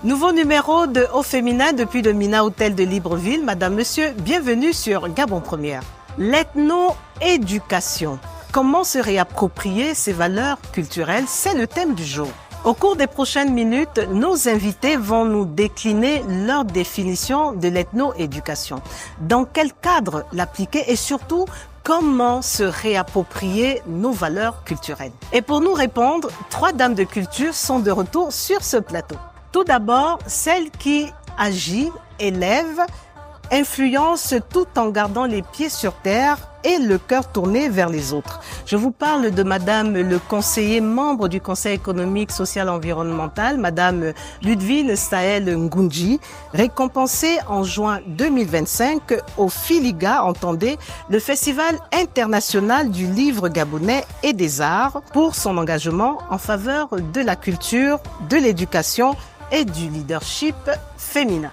Nouveau numéro de Au Féminin depuis le Mina Hôtel de Libreville. Madame, Monsieur, bienvenue sur Gabon Première. L'ethno-éducation. Comment se réapproprier ces valeurs culturelles? C'est le thème du jour. Au cours des prochaines minutes, nos invités vont nous décliner leur définition de l'ethno-éducation. Dans quel cadre l'appliquer et surtout, comment se réapproprier nos valeurs culturelles? Et pour nous répondre, 3 dames de culture sont de retour sur ce plateau. Tout d'abord, celle qui agit, élève, influence tout en gardant les pieds sur terre et le cœur tourné vers les autres. Je vous parle de Madame le conseiller membre du Conseil économique, social et environnemental, Madame Ludivine Sahel Ngunji, récompensée en juin 2025 au Filiga, entendez, le Festival international du livre gabonais et des arts, pour son engagement en faveur de la culture, de l'éducation et du leadership féminin.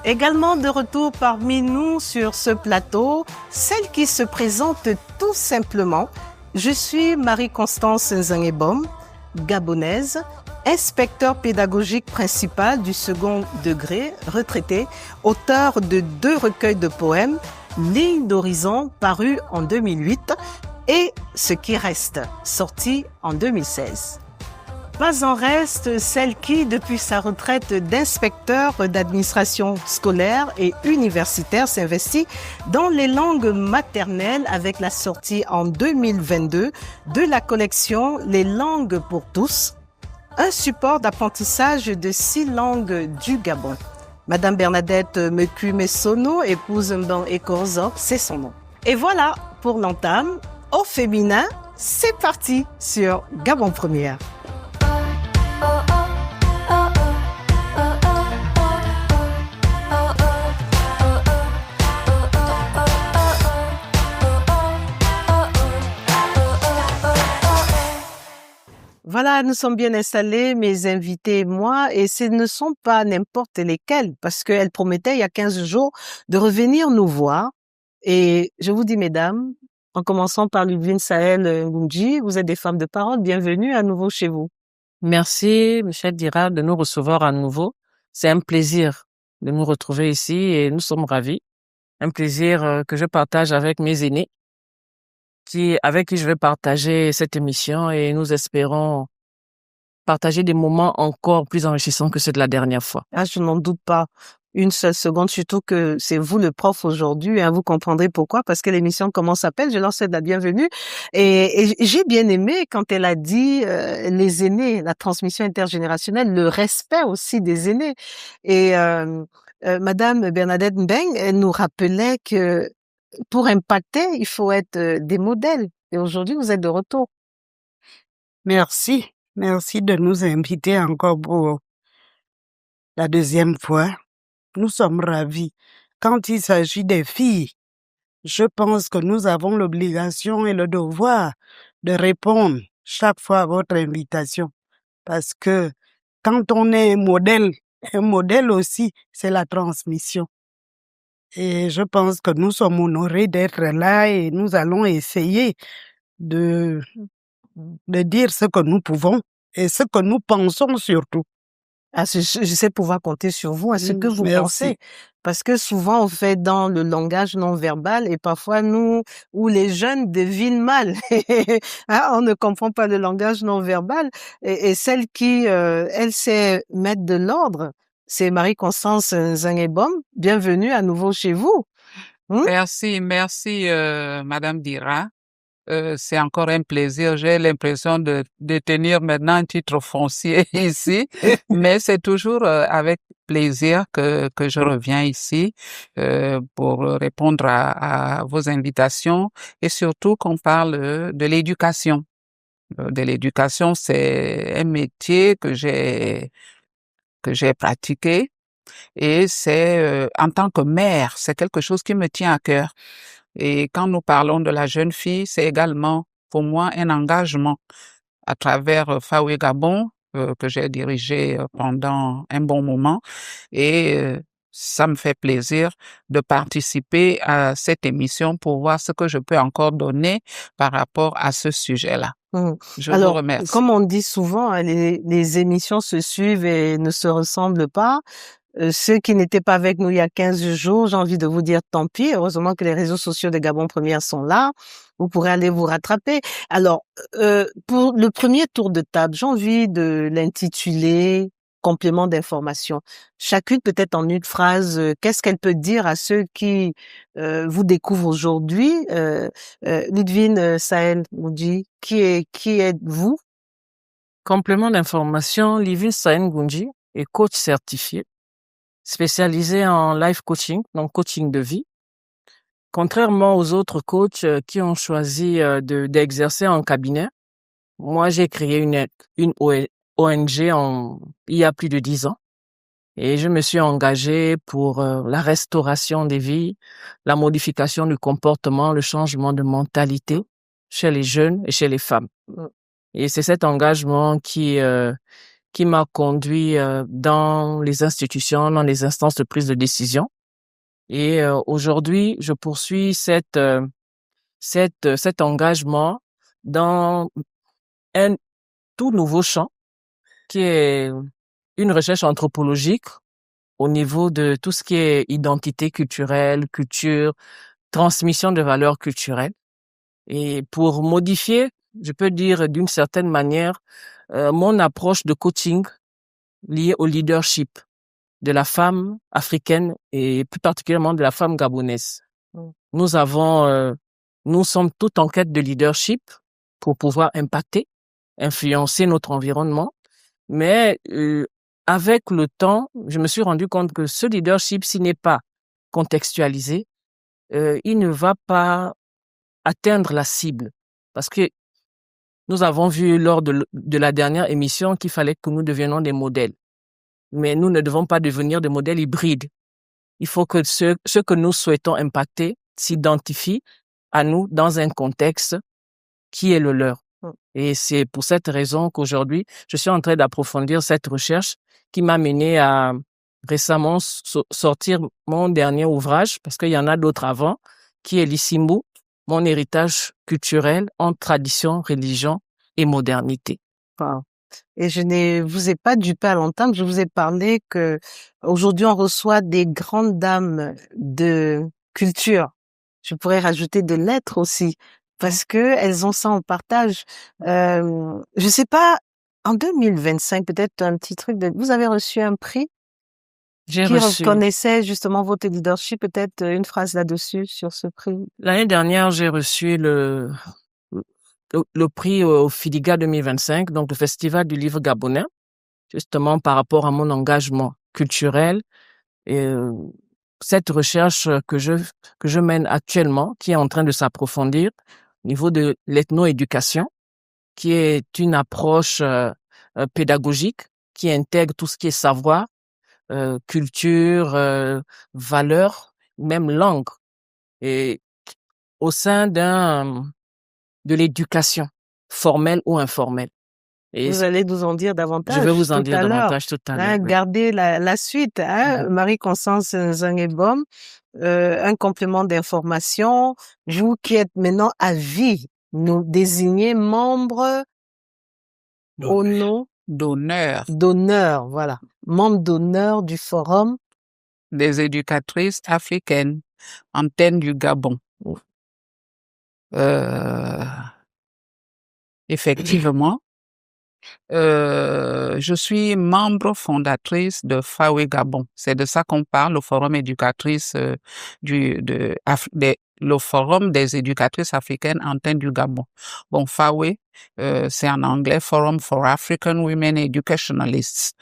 Également de retour parmi nous sur ce plateau, celle qui se présente tout simplement. Je suis Marie-Constance Nzangebom, gabonaise, inspecteur pédagogique principal du second degré, retraitée, auteur de 2 recueils de poèmes, Ligne d'horizon, paru en 2008, et Ce qui reste, sorti en 2016. Pas en reste celle qui, depuis sa retraite d'inspecteur d'administration scolaire et universitaire, s'investit dans les langues maternelles avec la sortie en 2022 de la collection Les langues pour tous, un support d'apprentissage de 6 langues du Gabon. Madame Bernadette Meku-Messono, épouse Mban Ekorzo, c'est son nom. Et voilà pour l'entame. Au féminin, c'est parti sur Gabon Première. Voilà, nous sommes bien installés, mes invités et moi, et ce ne sont pas n'importe lesquels, parce qu'elles promettaient il y a 15 jours de revenir nous voir. Et je vous dis, mesdames, en commençant par Ludivine Sahel Ngunji, vous êtes des femmes de parole, bienvenue à nouveau chez vous. Merci, Michel Dira, de nous recevoir à nouveau. C'est un plaisir de nous retrouver ici et nous sommes ravis. Un plaisir que je partage avec mes aînés, avec qui je vais partager cette émission et nous espérons partager des moments encore plus enrichissants que ceux de la dernière fois. Ah, je n'en doute pas une seule seconde, surtout que c'est vous le prof aujourd'hui, hein, vous comprendrez pourquoi, parce que l'émission Comment s'appelle, je leur souhaite la bienvenue. Et j'ai bien aimé quand elle a dit les aînés, la transmission intergénérationnelle, le respect aussi des aînés. Et Madame Bernadette Mbeng, elle nous rappelait que pour impacter, il faut être des modèles. Et aujourd'hui, vous êtes de retour. Merci. Merci de nous inviter encore pour la 2e fois. Nous sommes ravis. Quand il s'agit des filles, je pense que nous avons l'obligation et le devoir de répondre chaque fois à votre invitation. Parce que quand on est un modèle aussi, c'est la transmission. Et je pense que nous sommes honorés d'être là et nous allons essayer de dire ce que nous pouvons et ce que nous pensons surtout. Ah, je sais pouvoir compter sur vous, à ce que vous Merci. pensez. Parce que souvent, on fait dans le langage non verbal et parfois nous, ou les jeunes devinent mal. Hein, on ne comprend pas le langage non verbal. Et celle qui, elle sait mettre de l'ordre, c'est Marie-Constance Nzangebom. Bienvenue à nouveau chez vous. Merci, Madame Dira. C'est encore un plaisir. J'ai l'impression de détenir maintenant un titre foncier ici, mais c'est toujours avec plaisir que je reviens ici pour répondre à vos invitations et surtout qu'on parle de l'éducation. De l'éducation, c'est un métier que j'ai pratiqué et c'est en tant que mère, c'est quelque chose qui me tient à cœur. Et quand nous parlons de la jeune fille, c'est également pour moi un engagement à travers Fawe Gabon que j'ai dirigé pendant un bon moment et ça me fait plaisir de participer à cette émission pour voir ce que je peux encore donner par rapport à ce sujet-là. Je vous Alors, remercie. comme on dit souvent, hein, les émissions se suivent et ne se ressemblent pas. Ceux qui n'étaient pas avec nous il y a 15 jours, j'ai envie de vous dire tant pis. Heureusement que les réseaux sociaux de Gabon Première sont là. Vous pourrez aller vous rattraper. Alors, pour le premier tour de table, j'ai envie de l'intituler complément d'information. Chacune peut-être en une phrase, qu'est-ce qu'elle peut dire à ceux qui vous découvrent aujourd'hui. Ludwine Sahel nous dit, qui êtes-vous? Complément d'information, Livin Sahen Gunji est coach certifié, spécialisé en life coaching, donc coaching de vie. Contrairement aux autres coachs qui ont choisi d'exercer en cabinet, moi j'ai créé une ONG il y a plus de 10 ans et je me suis engagé pour la restauration des vies, la modification du comportement, le changement de mentalité chez les jeunes et chez les femmes. Et c'est cet engagement qui m'a conduit dans les institutions, dans les instances de prise de décision. Et aujourd'hui, je poursuis cet engagement dans un tout nouveau champ qui est une recherche anthropologique au niveau de tout ce qui est identité culturelle, culture, transmission de valeurs culturelles. Et pour modifier, je peux dire d'une certaine manière, mon approche de coaching liée au leadership de la femme africaine et plus particulièrement de la femme gabonaise. Nous sommes toutes en quête de leadership pour pouvoir impacter, influencer notre environnement. Mais avec le temps, je me suis rendu compte que ce leadership, s'il n'est pas contextualisé, il ne va pas atteindre la cible. Parce que nous avons vu lors de la dernière émission qu'il fallait que nous devenions des modèles. Mais nous ne devons pas devenir des modèles hybrides. Il faut que ceux que nous souhaitons impacter s'identifient à nous dans un contexte qui est le leur. Et c'est pour cette raison qu'aujourd'hui, je suis en train d'approfondir cette recherche qui m'a mené à récemment sortir mon dernier ouvrage, parce qu'il y en a d'autres avant, qui est l'Issimbu, mon héritage culturel en tradition, religion et modernité. Wow. Et je ne vous ai pas dupé à l'entendre, je vous ai parlé que aujourd'hui on reçoit des grandes dames de culture. Je pourrais rajouter de lettres aussi, parce que elles ont ça en partage. Je sais pas, en 2025, peut-être un petit truc vous avez reçu un prix qui reconnaissait justement votre leadership, peut-être une phrase là-dessus sur ce prix. L'année dernière, j'ai reçu le prix au FIDIGA 2025, donc le Festival du livre gabonais, justement par rapport à mon engagement culturel et cette recherche que je mène actuellement, qui est en train de s'approfondir au niveau de l'ethno-éducation, qui est une approche pédagogique qui intègre tout ce qui est savoir, culture, valeurs, même langue, et au sein de l'éducation, formelle ou informelle. Et vous allez nous en dire davantage. Je vais vous en dire davantage tout à l'heure. Gardez la suite, Marie-Constance Nzangebom, un complément d'information. Vous qui êtes maintenant à vie, nous désignez membre au nom d'honneur, voilà, membre d'honneur du Forum des éducatrices africaines, antenne du Gabon. Effectivement, je suis membre fondatrice de FAWE Gabon. C'est de ça qu'on parle, le Forum éducatrice le Forum des éducatrices africaines antenne du Gabon. Bon, FAWE, c'est en anglais Forum for African Women Educationalists.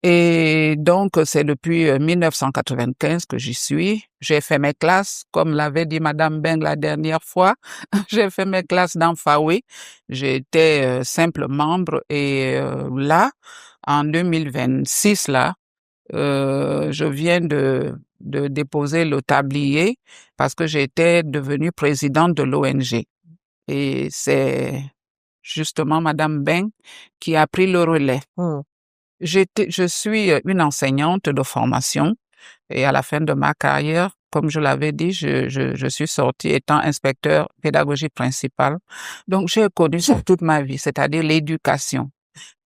Et donc, c'est depuis 1995 que j'y suis. J'ai fait mes classes, comme l'avait dit Madame Beng la dernière fois. J'ai fait mes classes dans FAWE. J'étais simple membre et là, en 2026, là, je viens de déposer le tablier parce que j'étais devenue présidente de l'ONG. Et c'est justement Madame Beng qui a pris le relais. Je suis une enseignante de formation et à la fin de ma carrière, comme je l'avais dit, je suis sortie étant inspecteur pédagogie principale. Donc, j'ai connu ça toute ma vie, c'est-à-dire l'éducation.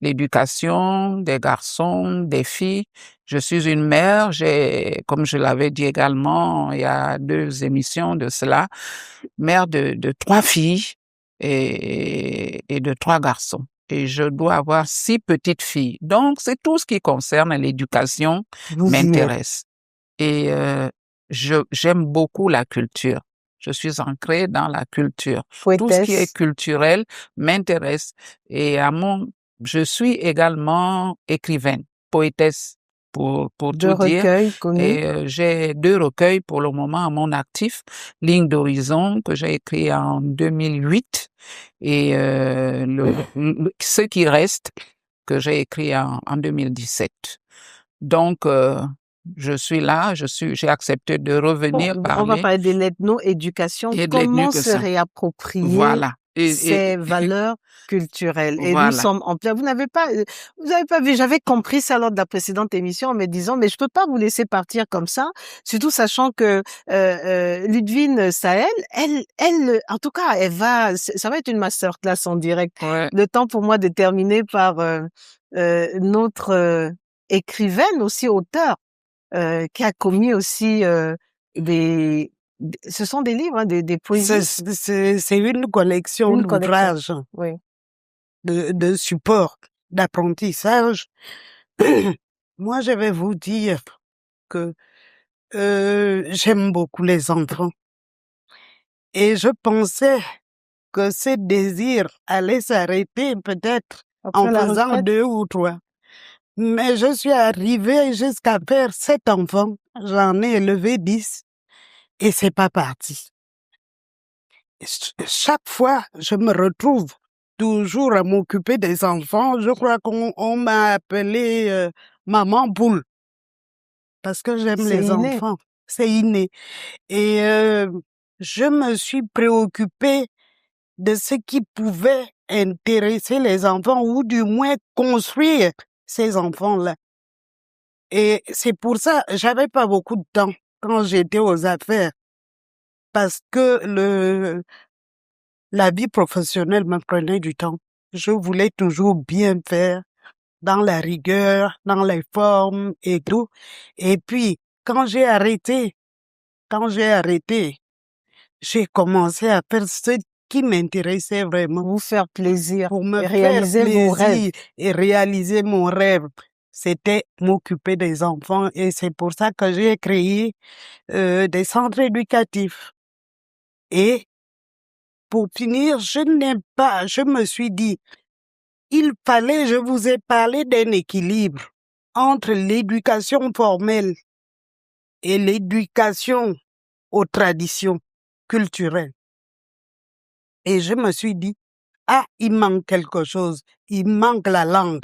L'éducation des garçons, des filles. Je suis une mère, comme je l'avais dit également, il y a 2 émissions de cela, mère de 3 filles et de 3 garçons. Et je dois avoir 6 petites filles. Donc, c'est tout ce qui concerne l'éducation Vous y êtes. m'intéresse. Et j'aime beaucoup la culture. Je suis ancrée dans la culture. Tout ce qui est Poétesse, culturel m'intéresse. Et je suis également écrivaine, poétesse, pour de tout dire. recueils connus. Et j'ai 2 recueils pour le moment à mon actif. Ligne d'horizon, que j'ai écrit en 2008, et ce qui reste, que j'ai écrit en 2017. Donc, je suis là, j'ai accepté de revenir On va parler parler de l'ethno-éducation. et de Comment se l'éducation. réapproprier Voilà. ces valeurs culturelles? Et nous Voilà. sommes en plein. Vous n'avez pas vu, j'avais compris ça lors de la précédente émission en me disant, mais je peux pas vous laisser partir comme ça, surtout sachant que Ludivine Sahel, elle, en tout cas, ça va être une masterclass en direct. Ouais. Le temps pour moi de terminer par notre écrivaine aussi, auteur, qui a commis aussi ce sont des livres, hein, des poésies. C'est une collection Une collection. d'ouvrages, Oui. de supports d'apprentissage. Moi, je vais vous dire que j'aime beaucoup les enfants. Et je pensais que ce désir allait s'arrêter peut-être en Après la faisant retraite, 2 ou 3. Mais je suis arrivée jusqu'à faire 7 enfants. J'en ai élevé 10 et c'est pas parti. Chaque fois, je me retrouve toujours à m'occuper des enfants. Je crois qu'on m'a appelée maman poule parce que j'aime c'est les inné. enfants. C'est inné. Et je me suis préoccupée de ce qui pouvait intéresser les enfants ou du moins construire ces enfants-là. Et c'est pour ça, j'avais pas beaucoup de temps quand j'étais aux affaires parce que la vie professionnelle me prenait du temps. Je voulais toujours bien faire dans la rigueur, dans les formes et tout. Et puis, quand j'ai arrêté, j'ai commencé à faire ce qui m'intéressait vraiment Vous faire plaisir pour me et faire réaliser vos rêves. plaisir et réaliser mon rêve. C'était m'occuper des enfants et c'est pour ça que j'ai créé des centres éducatifs. Et pour finir, je me suis dit, je vous ai parlé d'un équilibre entre l'éducation formelle et l'éducation aux traditions culturelles. Et je me suis dit, il manque quelque chose, il manque la langue.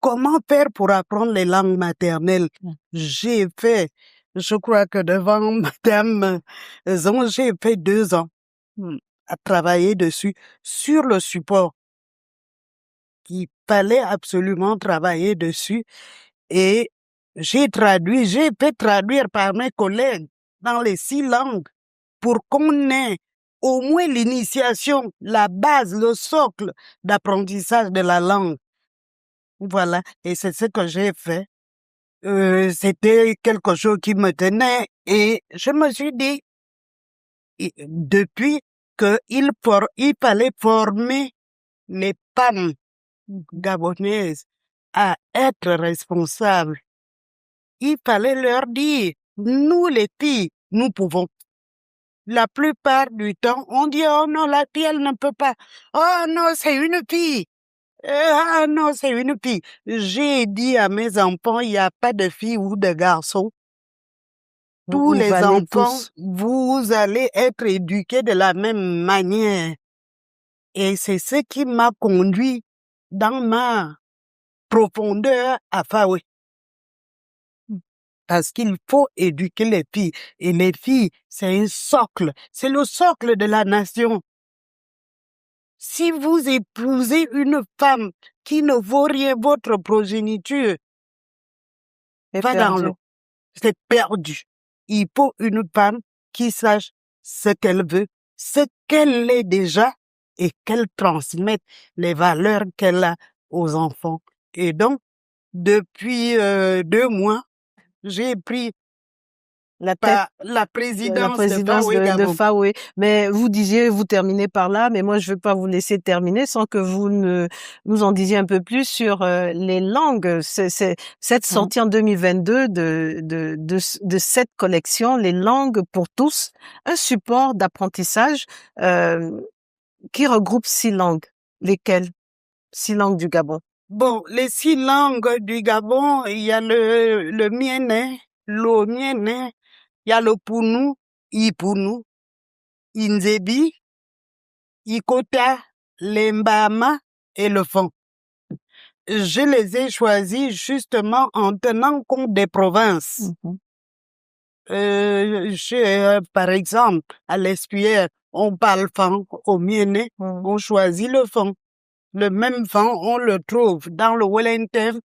Comment faire pour apprendre les langues maternelles? Je crois que devant Madame Zon, j'ai fait 2 ans à travailler dessus, sur le support. Il fallait absolument travailler dessus et j'ai fait traduire par mes collègues dans les 6 langues pour qu'on ait au moins l'initiation, la base, le socle d'apprentissage de la langue. Voilà, et c'est ce que j'ai fait. C'était quelque chose qui me tenait et je me suis dit, depuis qu'il fallait former les femmes gabonaises à être responsables, il fallait leur dire, nous les filles, nous pouvons. La plupart du temps, on dit, oh non, la fille, elle ne peut pas. Oh non, c'est une fille. Ah non, c'est une fille. J'ai dit à mes enfants, il n'y a pas de filles ou de garçons. Tous les valez enfants, tous. vous allez être éduqués de la même manière. Et c'est ce qui m'a conduit dans ma profondeur à Faoué. Parce qu'il faut éduquer les filles. Et les filles, c'est un socle. C'est le socle de la nation. Si vous épousez une femme qui ne vaut rien, votre progéniture C'est va dans perdu. l'eau. C'est perdu. il faut une femme qui sache ce qu'elle veut, ce qu'elle est déjà et qu'elle transmette les valeurs qu'elle a aux enfants. Et donc, depuis 2 mois, j'ai pris La tête la la présidence de présidence Fawe de Gabon. FAWE. Mais vous disiez, vous terminez par là, mais moi je ne veux pas vous laisser terminer sans que vous nous en disiez un peu plus sur les langues. Cette sortie en 2022 de cette collection, les langues pour tous, un support d'apprentissage qui regroupe 6 langues. Lesquelles? 6 langues du Gabon. Bon, les 6 langues du Gabon, il y a le Mienè, l'Omienè, il y a le Pounou, Ipounou, Inzebi, Ikota, l'Embama et le Fon. Je les ai choisis justement en tenant compte des provinces. Par exemple, à l'Espière, on parle Fon, au Mienè, on choisit le Fon. Le même Fon, on le trouve dans le Wellington.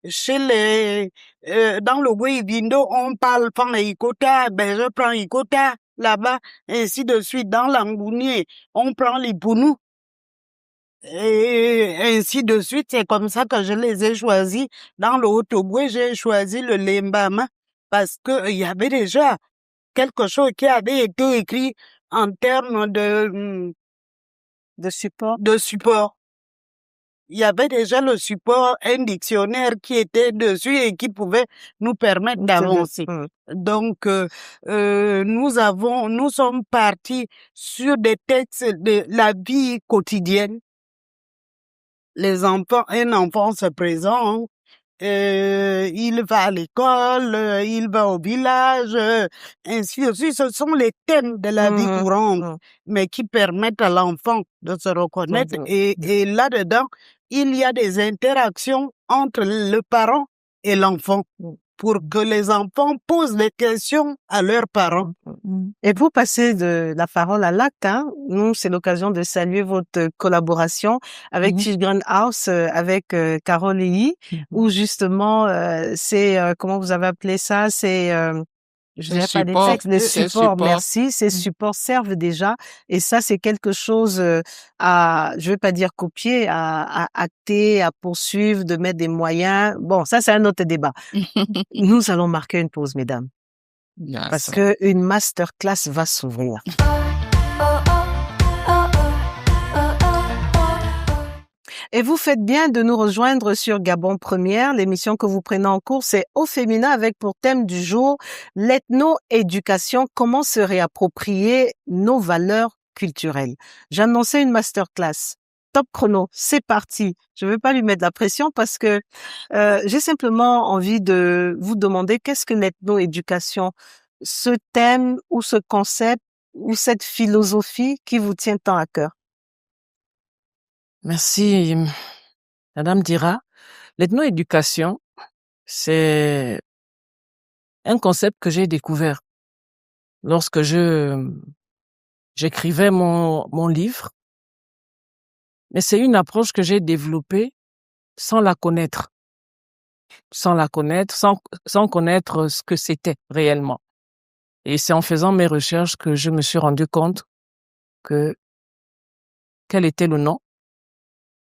Dans le Guibindo, on parle Fon et Ikota, ben je prends Ikota là-bas, ainsi de suite. Dans l'Angounier, on prend les Pounou. Et ainsi de suite, c'est comme ça que je les ai choisis. Dans le Haut-Ogooué, j'ai choisi le Lembama parce que il y avait déjà quelque chose qui avait été écrit en termes De support. de support. Il y avait déjà le support, un dictionnaire qui était dessus et qui pouvait nous permettre d'avancer. Donc, nous sommes partis sur des textes de la vie quotidienne. Un enfant se présente, il va à l'école, il va au village, ainsi de suite. Ce sont les thèmes de la vie courante, mais qui permettent à l'enfant de se reconnaître. Et là-dedans, il y a des interactions entre le parent et l'enfant pour que les enfants posent des questions à leurs parents. Et vous passez de la parole à l'acte, hein. Nous, c'est l'occasion de saluer votre collaboration avec Children House, avec Carole Eyi, où justement, c'est, comment vous avez appelé ça? C'est, je dirais pas des textes, les supports, merci. Ces supports servent déjà. Et ça, c'est quelque chose à, je vais pas dire copier, à acter, à poursuivre, de mettre des moyens. Bon, ça, c'est un autre débat. Nous allons marquer une pause, mesdames. Parce que une masterclass va s'ouvrir. Et vous faites bien de nous rejoindre sur Gabon Première. L'émission que vous prenez en cours, c'est Au féminin avec pour thème du jour l'ethno-éducation, comment se réapproprier nos valeurs culturelles. J'ai annoncé une masterclass. Top chrono, c'est parti. Je ne vais pas lui mettre la pression parce que j'ai simplement envie de vous demander qu'est-ce que l'ethno-éducation, ce thème ou ce concept ou cette philosophie qui vous tient tant à cœur. Merci, Madame Dira. L'ethno-éducation, c'est un concept que j'ai découvert lorsque j'écrivais mon livre. Mais c'est une approche que j'ai développée sans la connaître, sans connaître ce que c'était réellement. Et c'est en faisant mes recherches que je me suis rendu compte quel était le nom.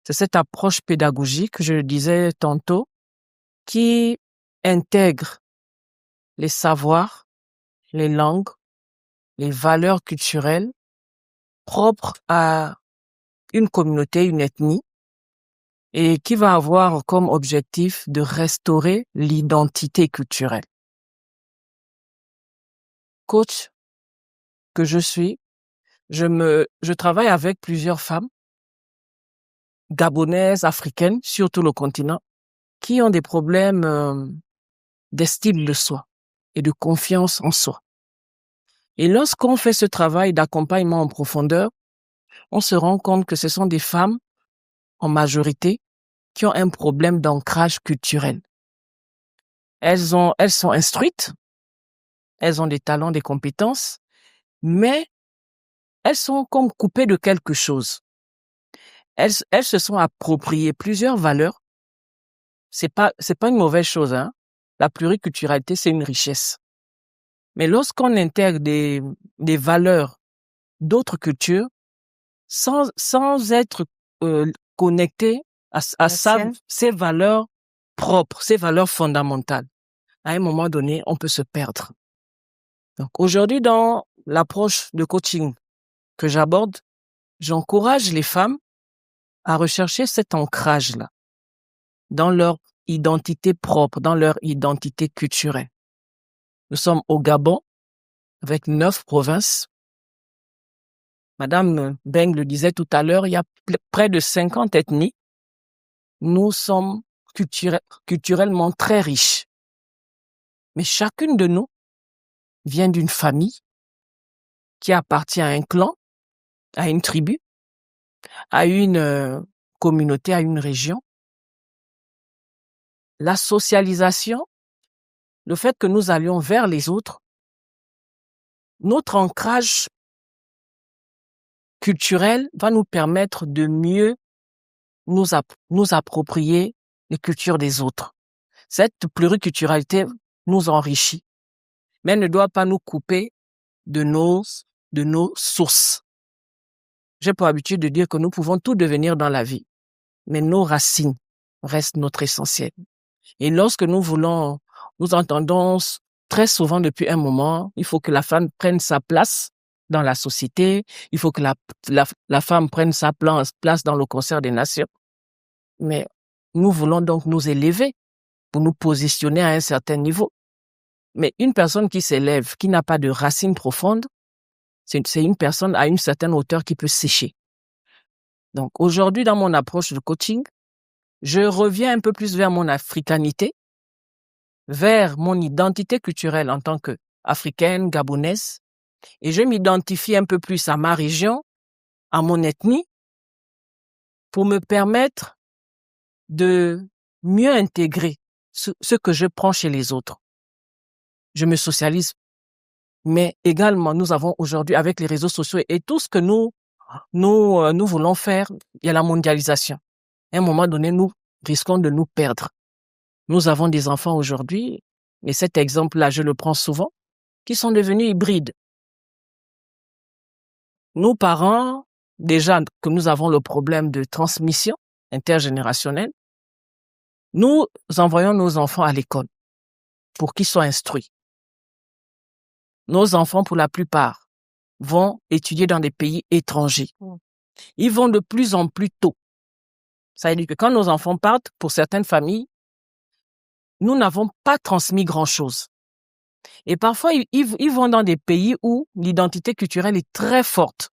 C'est cette approche pédagogique, je le disais tantôt, qui intègre les savoirs, les langues, les valeurs culturelles propres à une communauté, une ethnie, et qui va avoir comme objectif de restaurer l'identité culturelle. Coach que je suis, je travaille avec plusieurs femmes gabonaises, africaines, sur tout le continent, qui ont des problèmes d'estime de soi et de confiance en soi. Et lorsqu'on fait ce travail d'accompagnement en profondeur, on se rend compte que ce sont des femmes, en majorité, qui ont un problème d'ancrage culturel. Elles sont instruites, elles ont des talents, des compétences, mais elles sont comme coupées de quelque chose. Elles se sont appropriées plusieurs valeurs. C'est pas une mauvaise chose, hein. La pluriculturalité, c'est une richesse. Mais lorsqu'on intègre des valeurs d'autres cultures, sans être connecté à ses valeurs propres, ses valeurs fondamentales, à un moment donné, on peut se perdre. Donc aujourd'hui, dans l'approche de coaching que j'aborde, j'encourage les femmes à rechercher cet ancrage-là dans leur identité propre, dans leur identité culturelle. Nous sommes au Gabon, avec 9 provinces. Madame Beng le disait tout à l'heure, il y a près de 50 ethnies. Nous sommes culturellement très riches. Mais chacune de nous vient d'une famille qui appartient à un clan, à une tribu, à une communauté, à une région. La socialisation, le fait que nous allions vers les autres, notre ancrage culturel va nous permettre de mieux nous approprier les cultures des autres. Cette pluriculturalité nous enrichit, mais ne doit pas nous couper de nos sources. J'ai pour habitude de dire que nous pouvons tout devenir dans la vie, mais nos racines restent notre essentiel. Et lorsque nous entendons très souvent depuis un moment, il faut que la femme prenne sa place dans la société, il faut que la femme prenne sa place dans le concert des nations. Mais nous voulons donc nous élever pour nous positionner à un certain niveau. Mais une personne qui s'élève, qui n'a pas de racines profondes, c'est une personne à une certaine hauteur qui peut sécher. Donc aujourd'hui, dans mon approche de coaching, je reviens un peu plus vers mon africanité, vers mon identité culturelle en tant qu'Africaine, Gabonaise, et je m'identifie un peu plus à ma région, à mon ethnie, pour me permettre de mieux intégrer ce que je prends chez les autres. Je me socialise, mais également nous avons aujourd'hui avec les réseaux sociaux et tout ce que nous voulons faire, il y a la mondialisation. À un moment donné, nous risquons de nous perdre. Nous avons des enfants aujourd'hui, et cet exemple-là, je le prends souvent, qui sont devenus hybrides. Nos parents, déjà que nous avons le problème de transmission intergénérationnelle, nous envoyons nos enfants à l'école pour qu'ils soient instruits. Nos enfants, pour la plupart, vont étudier dans des pays étrangers. Ils vont de plus en plus tôt. Ça veut dire que quand nos enfants partent, pour certaines familles, nous n'avons pas transmis grand-chose. Et parfois, ils vont dans des pays où l'identité culturelle est très forte.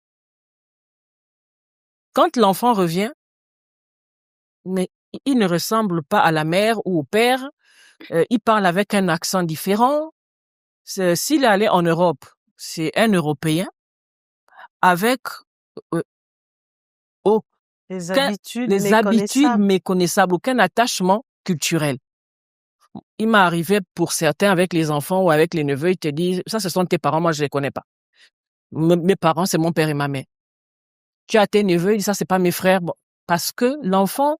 Quand l'enfant revient, mais il ne ressemble pas à la mère ou au père, il parle avec un accent différent. S'il est allé en Europe, c'est un Européen avec les habitudes méconnaissables, aucun attachement culturel. Il m'est arrivé pour certains avec les enfants ou avec les neveux, ils te disent, ça ce sont tes parents, moi je les connais pas. Mes parents, c'est mon père et ma mère. Tu as tes neveux, ils disent, ça c'est pas mes frères. Bon, parce que l'enfant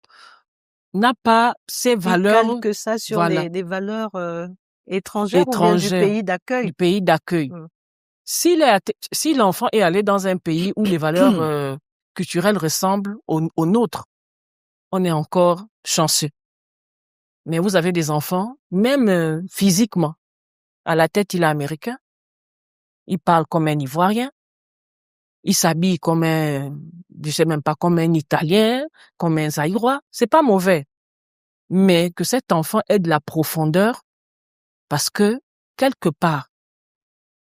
n'a pas ces valeurs. Il calque ça sur des valeurs étrangères ou bien du pays d'accueil. Du pays d'accueil. Si l'enfant est allé dans un pays où les valeurs culturelles ressemblent aux nôtres, on est encore chanceux. Mais vous avez des enfants, même physiquement, à la tête, il est américain, il parle comme un Ivoirien, il s'habille comme je sais même pas, comme un Italien, comme un Zaïrois. C'est pas mauvais. Mais que cet enfant ait de la profondeur parce que, quelque part,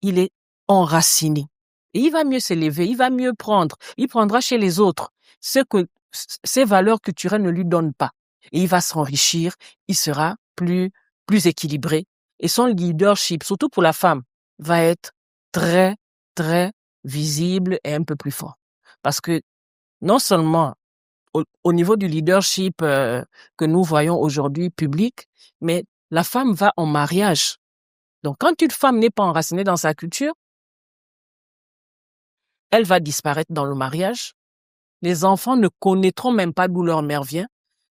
il est enraciné. Et il va mieux s'élever, il va mieux prendre. Il prendra chez les autres ce que ses valeurs culturelles ne lui donnent pas. Et il va s'enrichir, il sera plus équilibré. Et son leadership, surtout pour la femme, va être très, très visible et un peu plus fort. Parce que non seulement au niveau du leadership que nous voyons aujourd'hui public, mais la femme va en mariage. Donc quand une femme n'est pas enracinée dans sa culture, elle va disparaître dans le mariage. Les enfants ne connaîtront même pas d'où leur mère vient.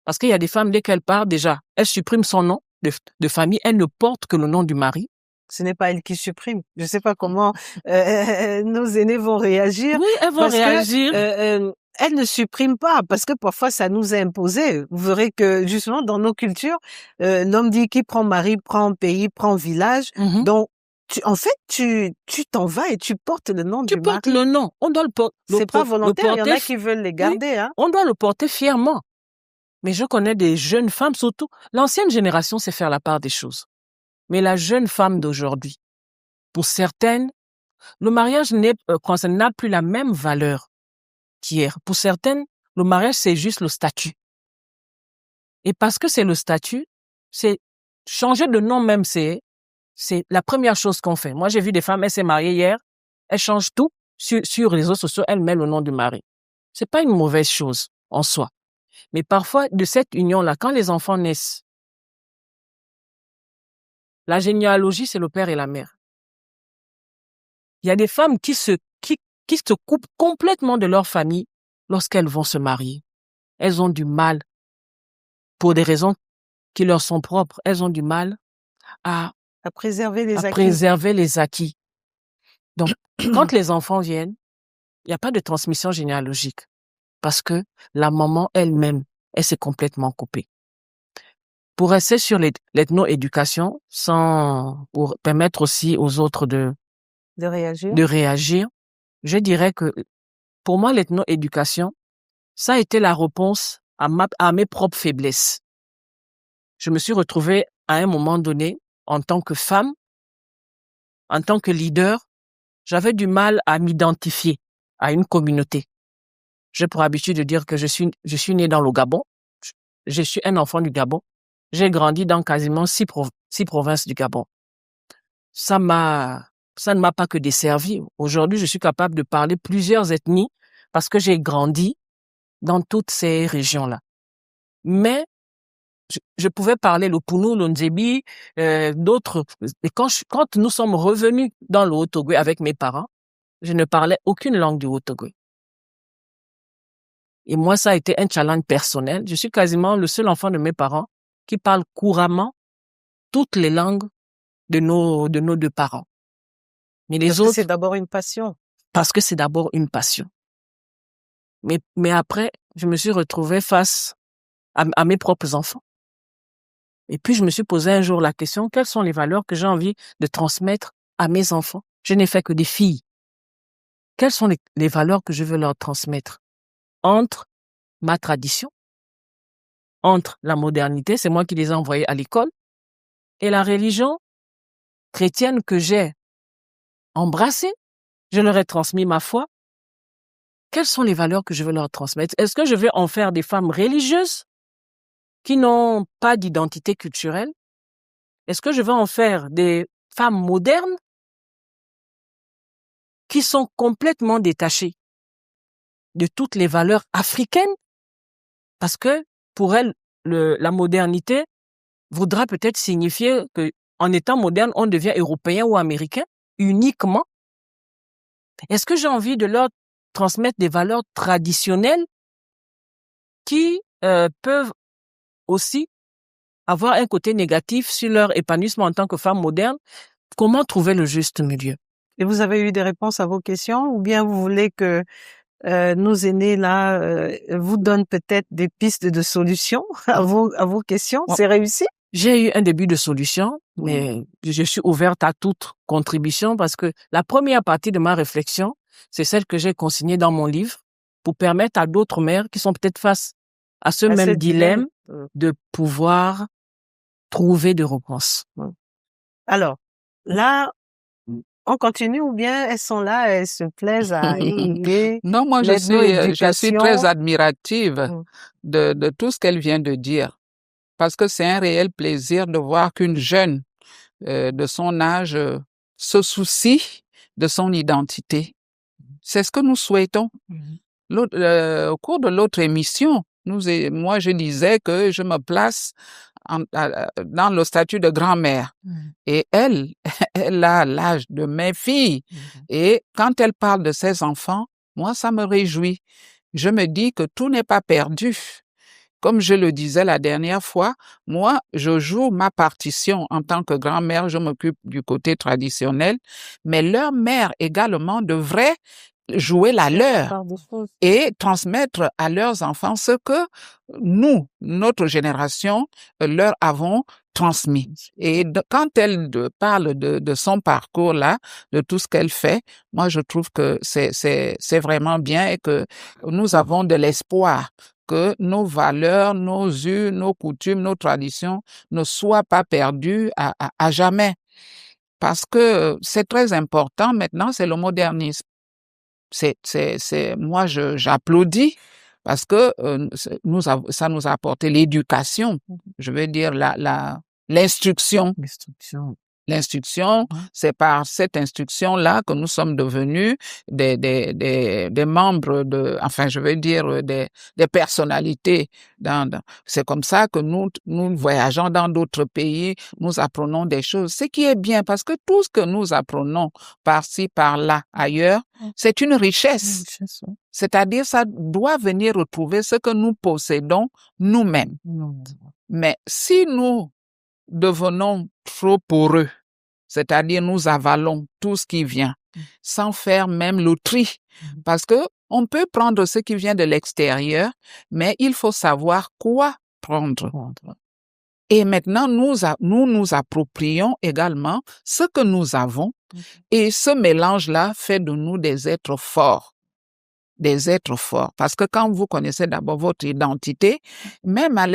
Parce qu'il y a des femmes, dès qu'elles partent, déjà, elles suppriment son nom de famille, elles ne portent que le nom du mari. Ce n'est pas elle qui supprime. Je ne sais pas comment nos aînés vont réagir. Oui, elles vont Parce réagir. que elles ne suppriment pas, parce que parfois ça nous est imposé. Vous verrez que justement dans nos cultures, l'homme dit qui prend mari, prend pays, prend village. Mhm. Donc, en fait, tu t'en vas et tu portes le nom Tu du portes mari. le nom. On doit C'est pas volontaire. Il y en a porter qui veulent les oui, garder, hein. on doit le porter fièrement. Mais je connais des jeunes femmes, surtout. L'ancienne génération sait faire la part des choses. Mais la jeune femme d'aujourd'hui, pour certaines, le mariage n'a plus la même valeur qu'hier. Pour certaines, le mariage, c'est juste le statut. Et parce que c'est le statut, c'est changer de nom même, c'est la première chose qu'on fait. Moi, j'ai vu des femmes, elles s'est mariées hier, elles changent tout sur les réseaux sociaux, elles mettent le nom du mari. C'est pas une mauvaise chose en soi. Mais parfois, de cette union-là, quand les enfants naissent, la généalogie, c'est le père et la mère. Il y a des femmes qui se coupent complètement de leur famille lorsqu'elles vont se marier. Elles ont du mal, pour des raisons qui leur sont propres, elles ont du mal à préserver les acquis. préserver les acquis. Donc, quand les enfants viennent, il n'y a pas de transmission généalogique parce que la maman elle-même, elle s'est complètement coupée. Pour rester sur l'ethno-éducation, pour permettre aussi aux autres de réagir, je dirais que pour moi, l'ethno-éducation, ça a été la réponse à mes propres faiblesses. Je me suis retrouvée à un moment donné, en tant que femme, en tant que leader, j'avais du mal à m'identifier à une communauté. J'ai pour habitude de dire que je suis née dans le Gabon. Je suis un enfant du Gabon. J'ai grandi dans quasiment 6 provinces du Gabon. Ça ne m'a pas que desservi. Aujourd'hui, je suis capable de parler plusieurs ethnies parce que j'ai grandi dans toutes ces régions-là. Mais je pouvais parler le Pounou, le Ndébi, d'autres. Et quand nous sommes revenus dans le Haut-Togo avec mes parents, je ne parlais aucune langue du Haut-Togo. Et moi, ça a été un challenge personnel. Je suis quasiment le seul enfant de mes parents qui parle couramment toutes les langues de nos 2 parents. Mais les autres, c'est d'abord une passion. Parce que c'est d'abord une passion. Mais après, je me suis retrouvée face à mes propres enfants. Et puis, je me suis posé un jour la question, quelles sont les valeurs que j'ai envie de transmettre à mes enfants? Je n'ai fait que des filles. Quelles sont les valeurs que je veux leur transmettre? Entre ma tradition, entre la modernité, c'est moi qui les ai envoyées à l'école, et la religion chrétienne que j'ai embrassée, je leur ai transmis ma foi. Quelles sont les valeurs que je veux leur transmettre? Est-ce que je vais en faire des femmes religieuses qui n'ont pas d'identité culturelle? Est-ce que je vais en faire des femmes modernes qui sont complètement détachées de toutes les valeurs africaines? Parce que pour elles, la modernité voudra peut-être signifier que en étant moderne, on devient européen ou américain uniquement. Est-ce que j'ai envie de leur transmettre des valeurs traditionnelles qui peuvent aussi avoir un côté négatif sur leur épanouissement en tant que femme moderne? Comment trouver le juste milieu? Et vous avez eu des réponses à vos questions ou bien vous voulez que nos aînés là vous donnent peut-être des pistes de solutions à vos questions? Bon. C'est réussi? J'ai eu un début de solution, mais je suis ouverte à toute contribution parce que la première partie de ma réflexion, c'est celle que j'ai consignée dans mon livre pour permettre à d'autres mères qui sont peut-être face à ce même dilemme de pouvoir trouver des réponses. Alors, là, on continue ou bien elles sont là, elles se plaisent à écouter? Non, moi je suis très admirative de tout ce qu'elle vient de dire. Parce que c'est un réel plaisir de voir qu'une jeune de son âge se soucie de son identité. C'est ce que nous souhaitons. Au cours de l'autre émission, moi je disais que je me place dans le statut de grand-mère. Et elle a l'âge de mes filles. Et quand elle parle de ses enfants, moi ça me réjouit. Je me dis que tout n'est pas perdu. comme je le disais la dernière fois, moi, je joue ma partition en tant que grand-mère, je m'occupe du côté traditionnel, mais leur mère également devrait jouer la leur et transmettre à leurs enfants ce que nous, notre génération, leur avons transmis. Et quand elle parle de son parcours là, de tout ce qu'elle fait, moi je trouve que c'est vraiment bien et que nous avons de l'espoir que nos valeurs, nos us, nos coutumes, nos traditions ne soient pas perdues à jamais. Parce que c'est très important maintenant, c'est le modernisme. Moi, j'applaudis parce que ça nous a apporté l'éducation, je veux dire l'instruction. L'instruction, c'est par cette instruction-là que nous sommes devenus des membres enfin, je veux dire, des personnalités. C'est comme ça que nous voyageons dans d'autres pays, nous apprenons des choses. Ce qui est bien, parce que tout ce que nous apprenons par-ci, par-là, ailleurs, c'est une richesse. C'est-à-dire, ça doit venir retrouver ce que nous possédons nous-mêmes. Mais si nous devenons trop poreux, c'est-à-dire nous avalons tout ce qui vient, sans faire même le tri, parce que on peut prendre ce qui vient de l'extérieur, mais il faut savoir quoi prendre. Et maintenant, nous approprions également ce que nous avons, et ce mélange-là fait de nous des êtres forts. Des êtres forts. Parce que quand vous connaissez d'abord votre identité, même à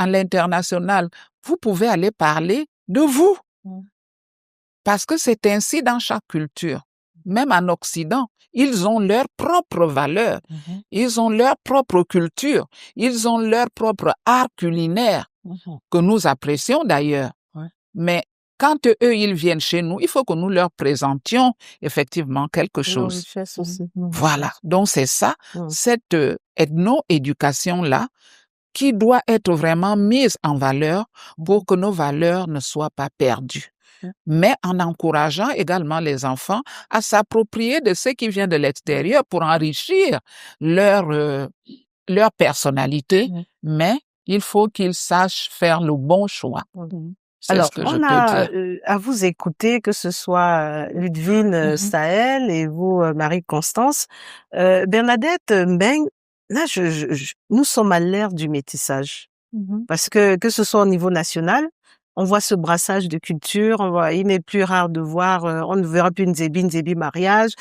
l'international, vous pouvez aller parler de vous. Parce que c'est ainsi dans chaque culture. Même en Occident, ils ont leurs propres valeurs, ils ont leur propre culture, ils ont leur propre art culinaire, que nous apprécions d'ailleurs. Mais quand eux, ils viennent chez nous, il faut que nous leur présentions effectivement quelque chose. Voilà. Donc c'est ça, cette ethno-éducation-là, qui doit être vraiment mise en valeur pour que nos valeurs ne soient pas perdues. Mais en encourageant également les enfants à s'approprier de ce qui vient de l'extérieur pour enrichir leur personnalité, mais il faut qu'ils sachent faire le bon choix. Alors, on a à vous écouter, que ce soit Ludivine Sahel et vous, Marie-Constance. Bernadette Mbeng, là, nous sommes à l'ère du métissage. Parce que ce soit au niveau national, on voit ce brassage de culture, il n'est plus rare de voir, on ne verra plus Nzebi mariage,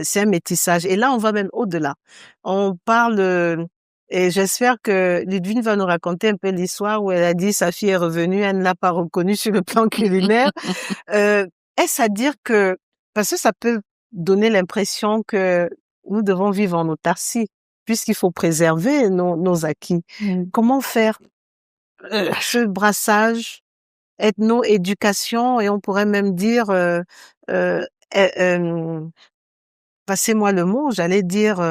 c'est un métissage. Et là, on va même au-delà. On parle, et j'espère que Ludivine va nous raconter un peu l'histoire où elle a dit sa fille est revenue, elle ne l'a pas reconnue sur le plan culinaire. Est-ce à dire que, parce que ça peut donner l'impression que nous devons vivre en autarcie, puisqu'il faut préserver nos acquis. Comment faire ce brassage, ethno-éducation, et on pourrait même dire, passez-moi le mot, j'allais dire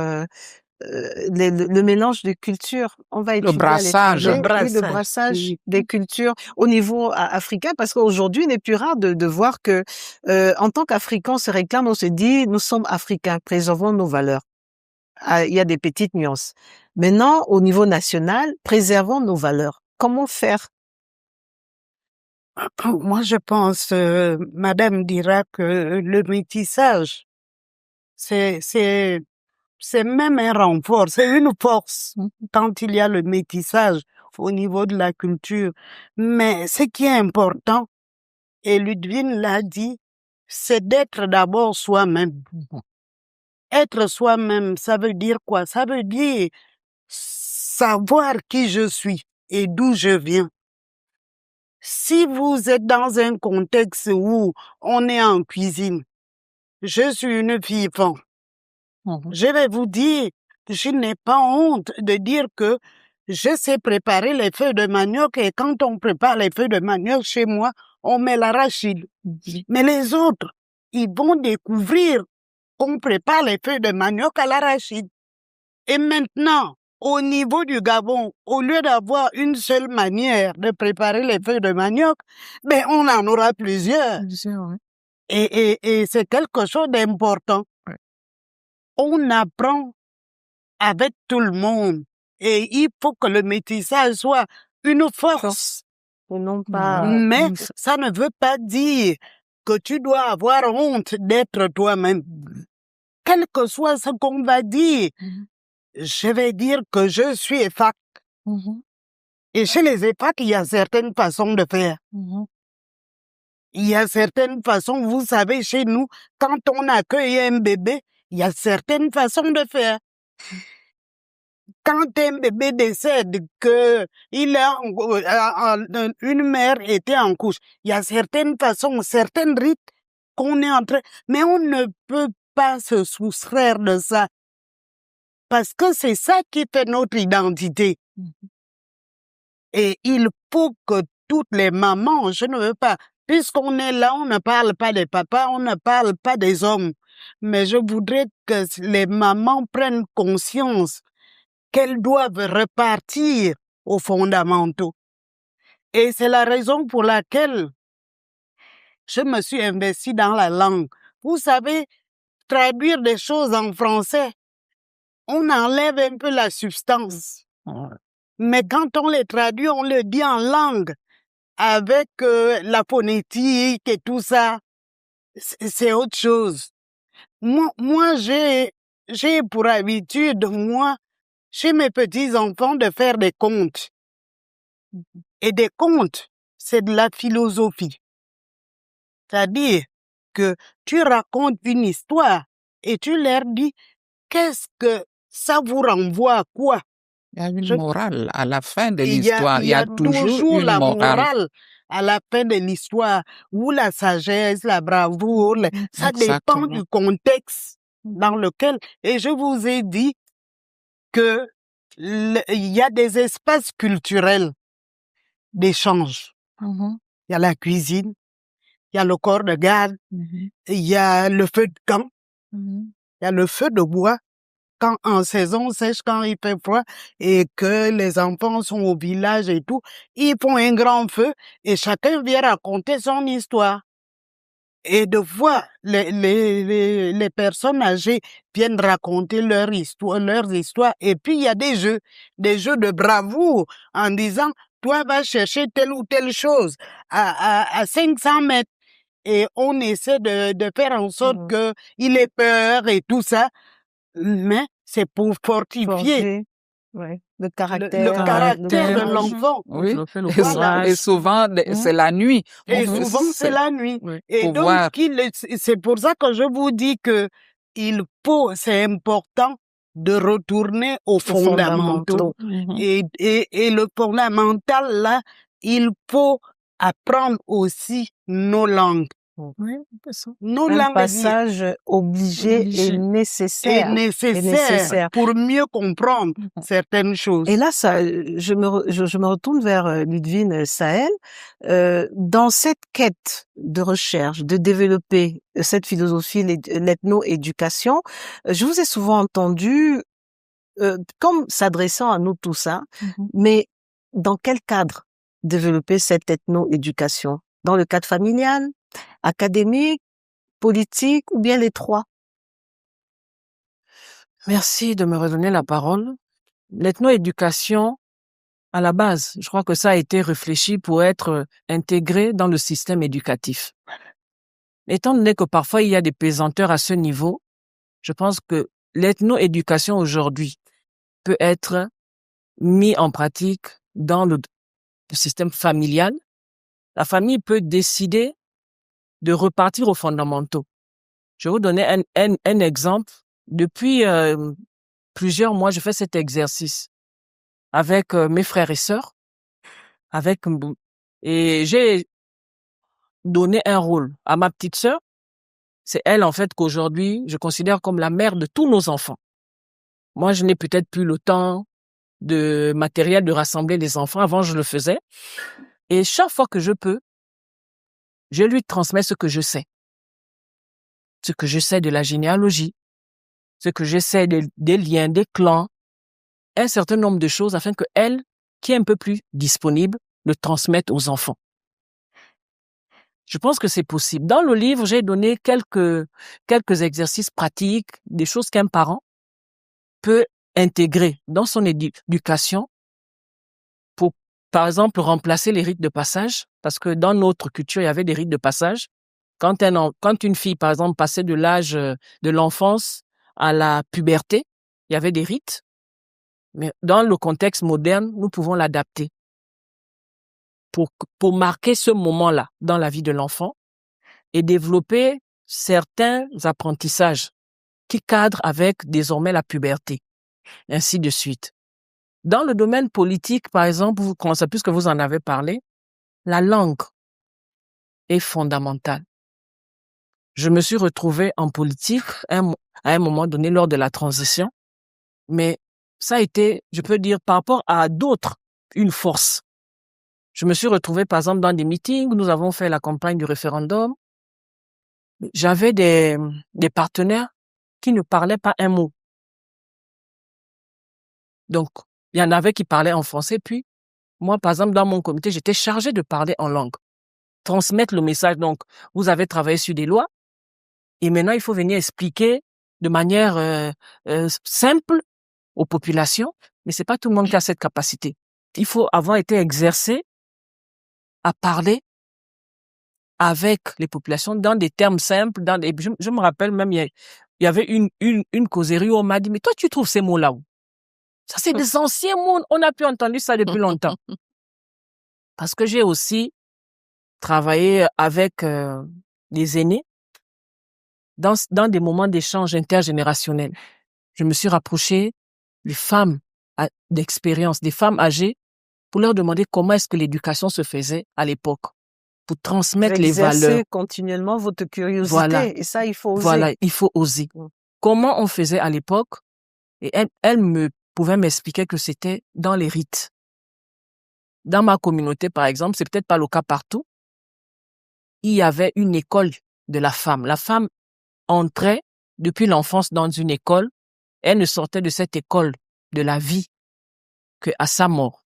le mélange de cultures. On va étudier le brassage des cultures au niveau africain, parce qu'aujourd'hui, il n'est plus rare de voir que, en tant qu'Africains, on se réclame, on se dit, nous sommes Africains, préservons nos valeurs. Il y a des petites nuances. Maintenant, au niveau national, préservons nos valeurs. Comment faire? Moi, je pense, Madame dira que le métissage, c'est même un renfort, c'est une force quand il y a le métissage au niveau de la culture. Mais ce qui est important, et Ludivine l'a dit, c'est d'être d'abord soi-même. Être soi-même, ça veut dire quoi? Ça veut dire savoir qui je suis et d'où je viens. Si vous êtes dans un contexte où on est en cuisine, je suis une fille femme, je vais vous dire, je n'ai pas honte de dire que je sais préparer les feuilles de manioc, et quand on prépare les feuilles de manioc chez moi, on met l'arachide. Mais les autres, ils vont découvrir qu'on prépare les feuilles de manioc à l'arachide. Et maintenant, au niveau du Gabon, au lieu d'avoir une seule manière de préparer les feuilles de manioc, ben on en aura plusieurs. Et c'est quelque chose d'important. On apprend avec tout le monde. Et il faut que le métissage soit une force. Et non pas... Mais ça ne veut pas dire que tu dois avoir honte d'être toi-même. Quel que soit ce qu'on va dire, je vais dire que je suis EFAC. Et chez les EFAC, il y a certaines façons de faire. Il y a certaines façons, vous savez, chez nous, quand on accueille un bébé, il y a certaines façons de faire. Quand un bébé décède, que une mère était en couche, il y a certaines façons, certains rites qu'on est en train, mais on ne peut pas se soustraire de ça. Parce que c'est ça qui fait notre identité. Et il faut que toutes les mamans, je ne veux pas, puisqu'on est là, on ne parle pas des papas, on ne parle pas des hommes. Mais je voudrais que les mamans prennent conscience qu'elles doivent repartir aux fondamentaux. Et c'est la raison pour laquelle je me suis investie dans la langue. Vous savez, traduire des choses en français, on enlève un peu la substance. Mais quand on les traduit, on le dit en langue, avec la phonétique et tout ça. C'est autre chose. Moi j'ai pour habitude, chez mes petits-enfants, de faire des contes. Et des contes, c'est de la philosophie. C'est-à-dire que tu racontes une histoire et tu leur dis qu'est-ce que ça vous renvoie à quoi? Il y a une morale à la fin de Il l'histoire. Il y a toujours une la morale à la fin de l'histoire, ou la sagesse, la bravoure, ça dépend du contexte dans lequel. Et je vous ai dit que il y a des espaces culturels d'échange. Il y a la cuisine, il y a le corps de garde, il y a le feu de camp, il y a le feu de bois. Quand en saison sèche, quand il fait froid et que les enfants sont au village et tout, ils font un grand feu et chacun vient raconter son histoire. Et de voir les personnes âgées viennent raconter leurs histoires. Et puis il y a des jeux de bravoure en disant, toi va chercher telle ou telle chose à 500 mètres. Et on essaie de faire en sorte qu'il ait peur et tout ça. Mais c'est pour fortifier le caractère de l'enfant. Oui. Voilà. Et souvent, c'est la nuit. Et souvent, c'est la nuit. Oui. Et donc, c'est pour ça que je vous dis que c'est important de retourner aux fondamentaux. Et le fondamental, là, il faut apprendre aussi nos langues. Oui, Un passage obligé et nécessaire pour mieux comprendre certaines choses. Et là, je me retourne vers Ludivine Sahel. Dans cette quête de recherche, de développer cette philosophie, l'ethno-éducation, je vous ai souvent entendu comme s'adressant à nous tous, mais dans quel cadre développer cette ethno-éducation? Dans le cadre familial, académique, politique ou bien les trois? Merci de me redonner la parole. L'ethno-éducation, à la base, je crois que ça a été réfléchi pour être intégré dans le système éducatif. Étant donné que parfois il y a des pesanteurs à ce niveau, je pense que l'ethno-éducation aujourd'hui peut être mis en pratique dans le système familial. La famille peut décider de repartir aux fondamentaux. Je vais vous donner un exemple. Depuis plusieurs mois, je fais cet exercice avec mes frères et sœurs, et j'ai donné un rôle à ma petite sœur. C'est elle, en fait, qu'aujourd'hui, je considère comme la mère de tous nos enfants. Moi, je n'ai peut-être plus le temps de matériel de rassembler les enfants. Avant, je le faisais. Et chaque fois que je peux, je lui transmets ce que je sais. Ce que je sais de la généalogie, ce que je sais des liens, des clans, un certain nombre de choses afin que elle, qui est un peu plus disponible, le transmette aux enfants. Je pense que c'est possible. Dans le livre, j'ai donné quelques exercices pratiques, des choses qu'un parent peut intégrer dans son éducation pour, par exemple, remplacer les rites de passage, parce que dans notre culture, il y avait des rites de passage. Quand une fille, par exemple, passait de l'âge de l'enfance à la puberté, il y avait des rites. Mais dans le contexte moderne, nous pouvons l'adapter pour marquer ce moment-là dans la vie de l'enfant et développer certains apprentissages qui cadrent avec désormais la puberté, ainsi de suite. Dans le domaine politique, par exemple, puisque vous en avez parlé, la langue est fondamentale. Je me suis retrouvé en politique à un moment donné lors de la transition, mais ça a été, je peux dire, par rapport à d'autres, une force. Je me suis retrouvé, par exemple, dans des meetings, nous avons fait la campagne du référendum. J'avais des partenaires qui ne parlaient pas un mot. Donc, il y en avait qui parlaient en français, puis moi, par exemple, dans mon comité, j'étais chargé de parler en langue, transmettre le message. Donc, vous avez travaillé sur des lois, et maintenant, il faut venir expliquer de manière simple aux populations, mais c'est pas tout le monde qui a cette capacité. Il faut avoir été exercé à parler avec les populations dans des termes simples. Je me rappelle même, il y avait une causerie où on m'a dit, mais toi, tu trouves ces mots-là où? Ça, c'est des anciens mots. On n'a plus entendu ça depuis longtemps. Parce que j'ai aussi travaillé avec des aînés dans des moments d'échange intergénérationnel. Je me suis rapproché des femmes d'expérience, des femmes âgées, pour leur demander comment est-ce que l'éducation se faisait à l'époque, pour transmettre les valeurs. Exercer continuellement votre curiosité. Voilà. Et ça, il faut oser. Voilà, il faut oser. Comment on faisait à l'époque? Et elle me pouvait m'expliquer que c'était dans les rites. Dans ma communauté, par exemple, c'est peut-être pas le cas partout, il y avait une école de la femme. La femme entrait depuis l'enfance dans une école. Elle ne sortait de cette école de la vie qu'à sa mort.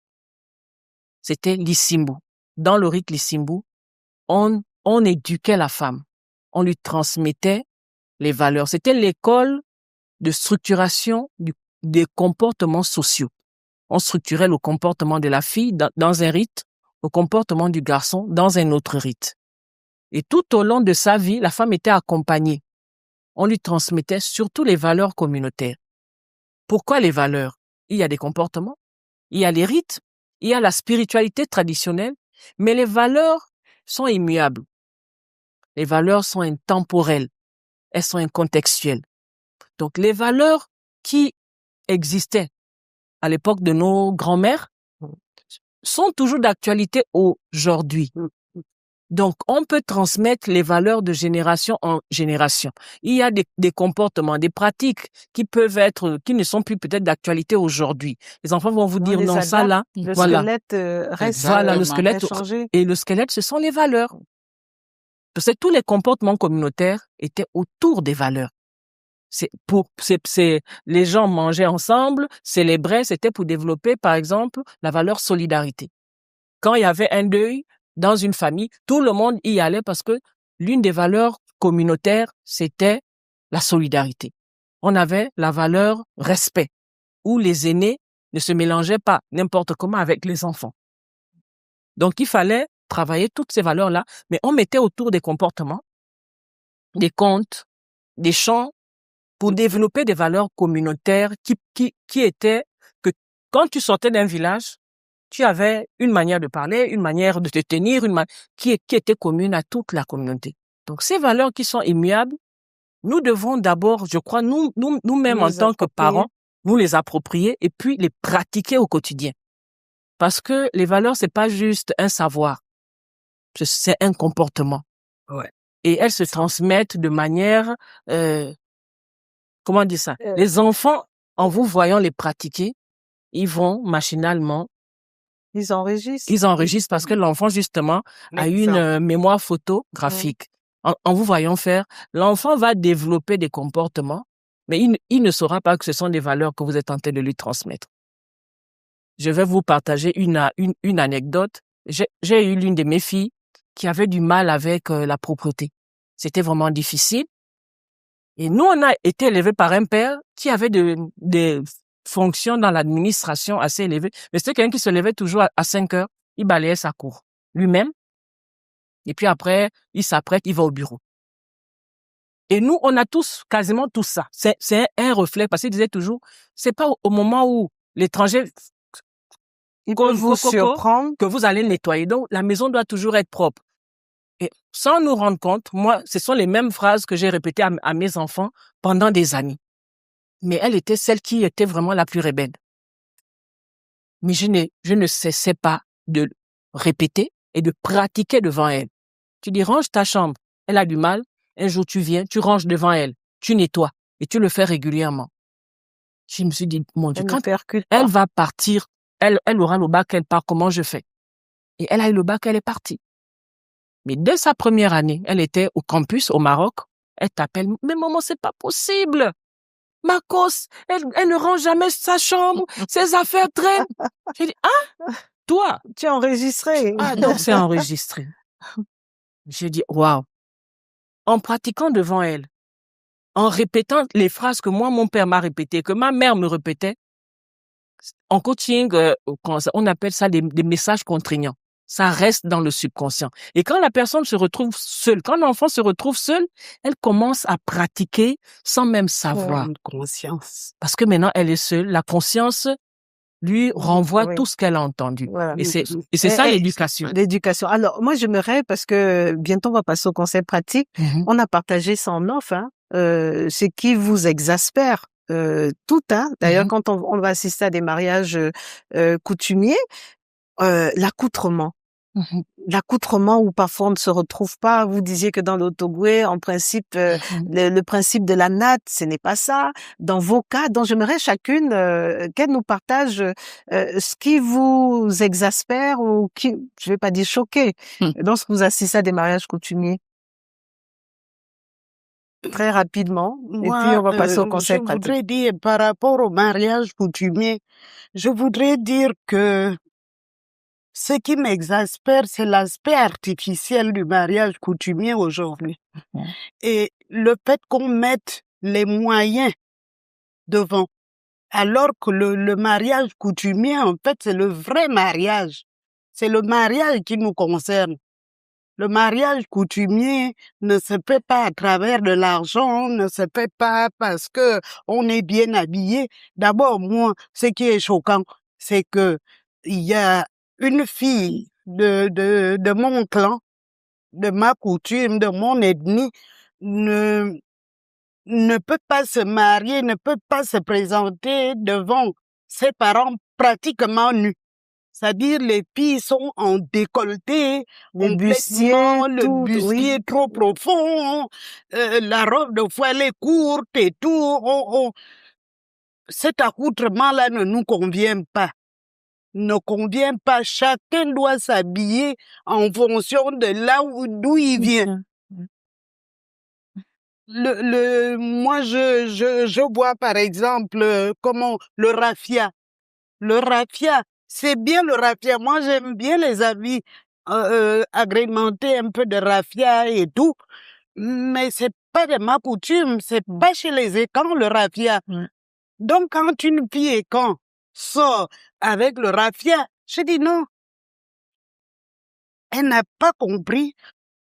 C'était l'Isimbu. Dans le rite l'Isimbu, on éduquait la femme. On lui transmettait les valeurs. C'était l'école de structuration des comportements sociaux. On structurait le comportement de la fille dans un rite, le comportement du garçon dans un autre rite. Et tout au long de sa vie, la femme était accompagnée. On lui transmettait surtout les valeurs communautaires. Pourquoi les valeurs? Il y a des comportements, il y a les rites, il y a la spiritualité traditionnelle, mais les valeurs sont immuables. Les valeurs sont intemporelles, elles sont incontextuelles. Donc les valeurs qui existaient à l'époque de nos grands-mères sont toujours d'actualité aujourd'hui. Donc, on peut transmettre les valeurs de génération en génération. Il y a des comportements, des pratiques qui ne sont plus peut-être d'actualité aujourd'hui. Les enfants vont vous dire non, ça là, le voilà. squelette reste Voilà, le squelette. changé. Et le squelette, ce sont les valeurs. Parce que tous les comportements communautaires étaient autour des valeurs. Les gens mangeaient ensemble, célébraient, c'était pour développer, par exemple, la valeur solidarité. Quand il y avait un deuil dans une famille, tout le monde y allait parce que l'une des valeurs communautaires, c'était la solidarité. On avait la valeur respect, où les aînés ne se mélangeaient pas n'importe comment avec les enfants. Donc, il fallait travailler toutes ces valeurs-là, mais on mettait autour des comportements, des contes, des chants, pour développer des valeurs communautaires qui étaient que quand tu sortais d'un village, tu avais une manière de parler, une manière de te tenir, qui était commune à toute la communauté. Donc, ces valeurs qui sont immuables, nous devons d'abord, je crois, nous-mêmes en tant que parents, nous les approprier et puis les pratiquer au quotidien. Parce que les valeurs, c'est pas juste un savoir. C'est un comportement. Ouais. Et elles se transmettent de manière, comment on dit ça? Les enfants, en vous voyant les pratiquer, ils vont machinalement. Ils enregistrent. Ils enregistrent parce que l'enfant, justement, a une mémoire photographique. En vous voyant faire, l'enfant va développer des comportements, mais il ne saura pas que ce sont des valeurs que vous êtes en train de lui transmettre. Je vais vous partager une anecdote. J'ai eu l'une de mes filles qui avait du mal avec la propreté. C'était vraiment difficile. Et nous, on a été élevés par un père qui avait fonction dans l'administration assez élevée. Mais c'était quelqu'un qui se levait toujours à 5 heures. Il balayait sa cour lui-même. Et puis après, il s'apprête, il va au bureau. Et nous, on a tous, quasiment tout ça. C'est un reflet, parce qu'il disait toujours, c'est pas au moment où l'étranger Il peut vous surprendre. que vous allez nettoyer. Donc, la maison doit toujours être propre. Et sans nous rendre compte, moi, ce sont les mêmes phrases que j'ai répétées à mes enfants pendant des années. Mais elle était celle qui était vraiment la plus rebelle. Mais je ne cessais pas de répéter et de pratiquer devant elle. Tu dis, range ta chambre. Elle a du mal. Un jour, tu viens, tu ranges devant elle. Tu nettoies. Et tu le fais régulièrement. Je me suis dit, mon Dieu, Elle ne quand percute elle pas. va partir, elle aura le bac, elle part, comment je fais? Et elle a eu le bac, elle est partie. Mais dès sa première année, elle était au campus, au Maroc. Elle t'appelle, mais maman, c'est pas possible. Marcos, elle ne range jamais sa chambre, ses affaires traînent. J'ai dit, ah, toi? Tu es enregistré. Ah, donc c'est enregistré. J'ai dit, waouh. En pratiquant devant elle, en répétant les phrases que moi, mon père m'a répétées, que ma mère me répétait, en coaching, on appelle ça des messages contraignants. Ça reste dans le subconscient. Et quand la personne se retrouve seule, quand l'enfant se retrouve seul, elle commence à pratiquer sans même savoir. Prendre conscience. Parce que maintenant, elle est seule. La conscience lui renvoie Oui. tout ce qu'elle a entendu. Voilà. Et c'est ça l'éducation. L'éducation. Alors, moi, j'aimerais, parce que bientôt on va passer au conseil pratique, on a partagé ça en off, ce qui vous exaspère. Tout, D'ailleurs, quand on va assister à des mariages coutumiers, l'accoutrement. L'accoutrement où parfois on ne se retrouve pas. Vous disiez que dans l'Ottogoué, en principe, le principe de la natte, ce n'est pas ça. Dans vos cas, donc j'aimerais chacune qu'elle nous partage ce qui vous exaspère ou qui, je vais pas dire choqué, lorsque vous assistez à des mariages coutumiers. Très rapidement. Et puis on va passer au conseil je pratique. voudrais dire, par rapport au mariage coutumier, je voudrais dire que ce qui m'exaspère, c'est l'aspect artificiel du mariage coutumier aujourd'hui. Et le fait qu'on mette les moyens devant, alors que le mariage coutumier, en fait, c'est le vrai mariage. C'est le mariage qui nous concerne. Le mariage coutumier ne se fait pas à travers de l'argent, ne se fait pas parce que on est bien habillé. D'abord, moi, ce qui est choquant, c'est que il y a une fille de mon clan, de ma coutume, de mon ethnie, ne peut pas se marier, ne peut pas se présenter devant ses parents pratiquement nus. C'est-à-dire les filles sont en décolleté, Le bustier, complètement, le tout, bustier oui. trop profond, la robe de foie elle est courte et tout. Cet accoutrement-là ne nous convient pas. Ne convient pas. Chacun doit s'habiller en fonction de là d'où il vient. Moi, je vois par exemple comment le raffia. Le raffia, c'est bien le raffia. Moi, j'aime bien les habits agrémentés un peu de raffia et tout. Mais c'est pas de ma coutume. C'est pas chez les Écans, le raffia. Donc, quand une fille Écan sort avec le raffia, je dis non. Elle n'a pas compris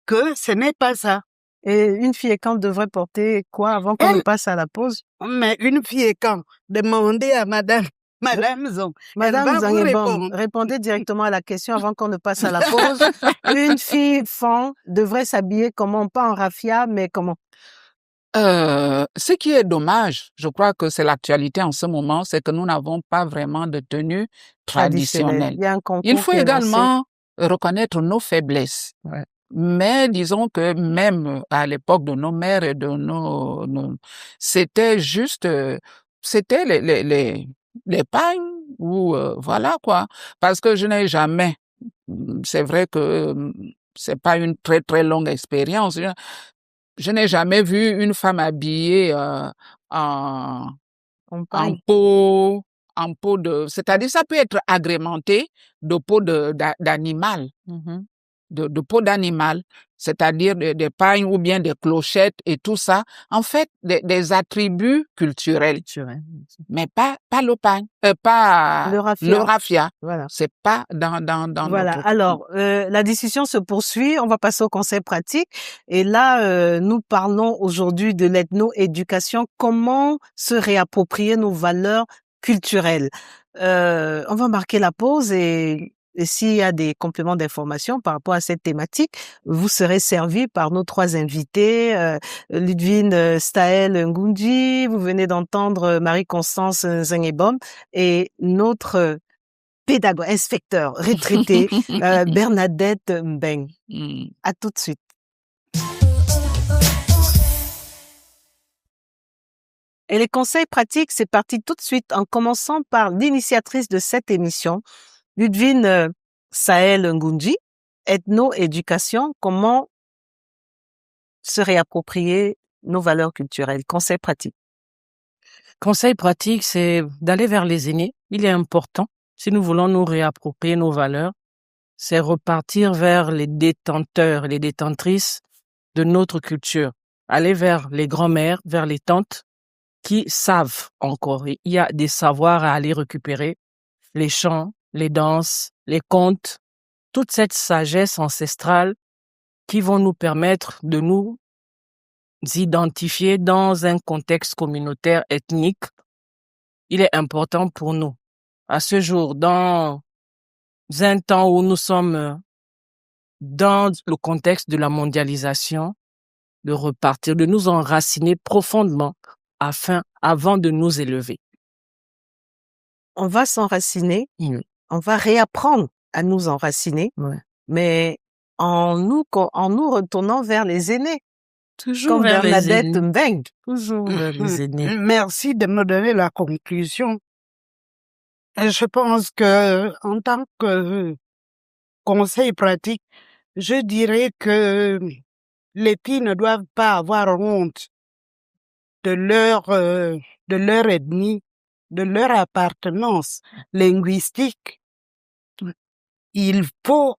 que ce n'est pas ça. Et une fille quand devrait porter quoi avant qu'on ne passe à la pause? Mais une fille Écan, demandez à Madame Zong. Madame Elle va vous Zangébon, répondre. répondez directement à la question avant qu'on ne passe à la pause. Une fille devrait s'habiller comment? Pas en raffia, mais comment? Ce qui est dommage, je crois que c'est l'actualité en ce moment, c'est que nous n'avons pas vraiment de tenue traditionnelle. Il y a un concours Il faut qui est lancé. également reconnaître nos faiblesses. Ouais. Mais disons que même à l'époque de nos mères et de c'était juste, c'était les pagnes ou voilà quoi. Parce que je n'ai jamais, c'est vrai que c'est pas une très très longue expérience. Je n'ai jamais vu une femme habillée en Compagne. peau de, c'est-à-dire ça peut être agrémenté de peau d'animal. de peau d'animal, c'est-à-dire des pagnes ou bien des clochettes et tout ça. En fait, des attributs culturels, mais pas le pagne, pas Le le raffia. raffia. Voilà. C'est pas dans Voilà. notre... Alors, la discussion se poursuit. On va passer au conseil pratique. Et là, nous parlons aujourd'hui de l'ethno-éducation. Comment se réapproprier nos valeurs culturelles? On va marquer la pause et s'il y a des compléments d'information par rapport à cette thématique, vous serez servis par nos trois invités. Ludwine Staël Ngunji, vous venez d'entendre Marie-Constance Zengebom et notre pédagogue, inspecteur, retraité, Bernadette Mbeng. À tout de suite. Et les conseils pratiques, c'est parti tout de suite en commençant par l'initiatrice de cette émission, Ludwine Saël Ngunji, ethno-éducation, comment se réapproprier nos valeurs culturelles. Conseils pratiques. Conseil pratique, c'est d'aller vers les aînés. Il est important. Si nous voulons nous réapproprier nos valeurs, c'est repartir vers les détenteurs, les détentrices de notre culture. Aller vers les grands-mères, vers les tantes qui savent encore. Il y a des savoirs à aller récupérer. Les chants, les danses, les contes, toute cette sagesse ancestrale qui vont nous permettre de nous identifier dans un contexte communautaire ethnique. Il est important pour nous. À ce jour, dans un temps où nous sommes dans le contexte de la mondialisation, de repartir, de nous enraciner profondément avant de nous élever. On va s'enraciner, on va réapprendre à nous enraciner, mais en nous retournant vers les aînés. Toujours comme vers Bernadette les aînés. Mbeng. Toujours vers les aînés. Merci de me donner la conclusion. Et je pense que, en tant que conseil pratique, je dirais que les filles ne doivent pas avoir honte de leur ethnie, de leur appartenance linguistique. Il faut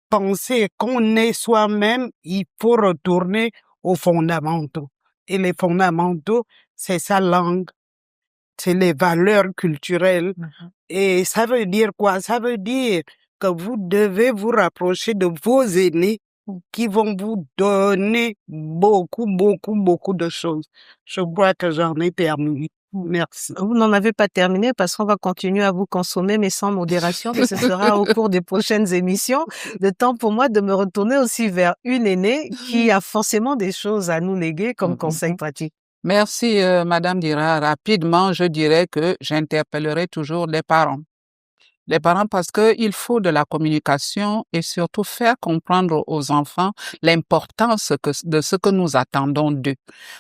penser qu'on est soi-même, il faut retourner aux fondamentaux. Et les fondamentaux, c'est sa langue, c'est les valeurs culturelles. Et ça veut dire quoi? Ça veut dire que vous devez vous rapprocher de vos aînés qui vont vous donner beaucoup de choses. Je crois que j'en ai terminé. Merci. Vous n'en avez pas terminé parce qu'on va continuer à vous consommer, mais sans modération, mais ce sera au cours des prochaines émissions. Le temps pour moi de me retourner aussi vers une aînée qui a forcément des choses à nous léguer comme conseil pratique. Merci, Madame Dira. Rapidement, je dirais que j'interpellerai toujours les parents. Les parents parce que il faut de la communication et surtout faire comprendre aux enfants l'importance de ce que nous attendons d'eux.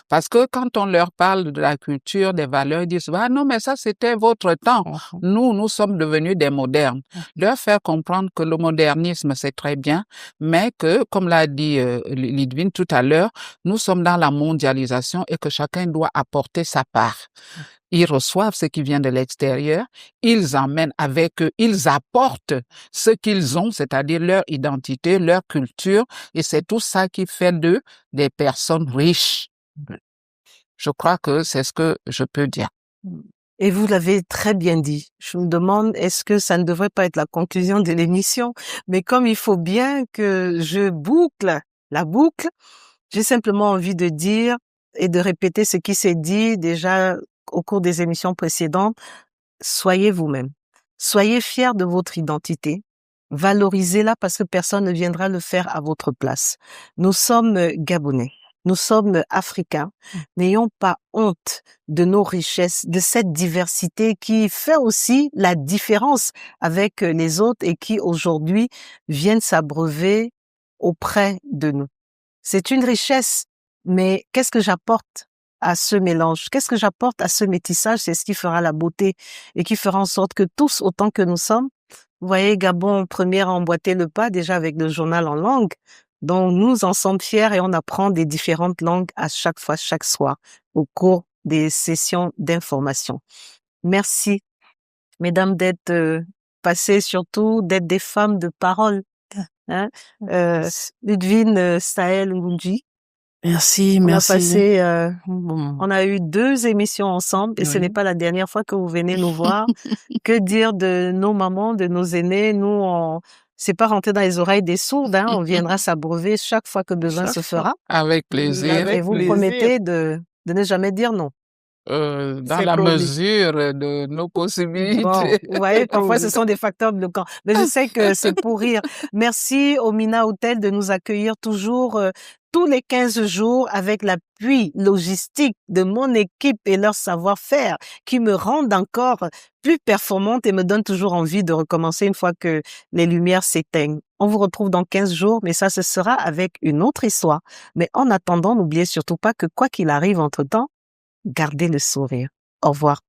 Parce que quand on leur parle de la culture, des valeurs, ils disent, ah non, mais ça c'était votre temps. Nous sommes devenus des modernes. Leur faire comprendre que le modernisme c'est très bien, mais que, comme l'a dit Lidwine tout à l'heure, nous sommes dans la mondialisation et que chacun doit apporter sa part. Ils reçoivent ce qui vient de l'extérieur, ils emmènent avec eux, ils apportent ce qu'ils ont, c'est-à-dire leur identité, leur culture, et c'est tout ça qui fait d'eux des personnes riches. Je crois que c'est ce que je peux dire. Et vous l'avez très bien dit. Je me demande, est-ce que ça ne devrait pas être la conclusion de l'émission? Mais comme il faut bien que je boucle la boucle, j'ai simplement envie de dire et de répéter ce qui s'est dit déjà au cours des émissions précédentes. Soyez vous-même. Soyez fiers de votre identité. Valorisez-la parce que personne ne viendra le faire à votre place. Nous sommes Gabonais. Nous sommes Africains. N'ayons pas honte de nos richesses, de cette diversité qui fait aussi la différence avec les autres et qui aujourd'hui viennent s'abreuver auprès de nous. C'est une richesse, mais qu'est-ce que j'apporte à ce mélange? Qu'est-ce que j'apporte à ce métissage? C'est ce qui fera la beauté et qui fera en sorte que tous, autant que nous sommes, vous voyez, Gabon, première à emboîter le pas déjà avec le journal en langue. Donc, nous en sommes fiers et on apprend des différentes langues à chaque fois, chaque soir, au cours des sessions d'information. Merci, mesdames, d'être passées, surtout d'être des femmes de parole. Hein? Ludwine Sahel Ngundji. Merci, On a merci. passé, Bon. on a eu 2 émissions ensemble et ce Oui. n'est pas la dernière fois que vous venez nous voir. Que dire de nos mamans, de nos aînés? Nous, c'est pas rentrer dans les oreilles des sourdes, hein. On viendra s'abreuver chaque fois que besoin Chaque se fois. fera. Avec plaisir. Et Avec vous plaisir. promettez de ne jamais dire non. Dans C'est la promis. mesure de nos Bon, possibilités. vous voyez, C'est parfois ce promis. sont des facteurs bloquants. Mais je sais que c'est pour rire. Merci au Mina Hotel de nous accueillir toujours tous les 15 jours avec l'appui logistique de mon équipe et leur savoir-faire qui me rendent encore plus performante et me donnent toujours envie de recommencer une fois que les lumières s'éteignent. On vous retrouve dans 15 jours, mais ça, ce sera avec une autre histoire. Mais en attendant, n'oubliez surtout pas que quoi qu'il arrive entre-temps, gardez le sourire. Au revoir.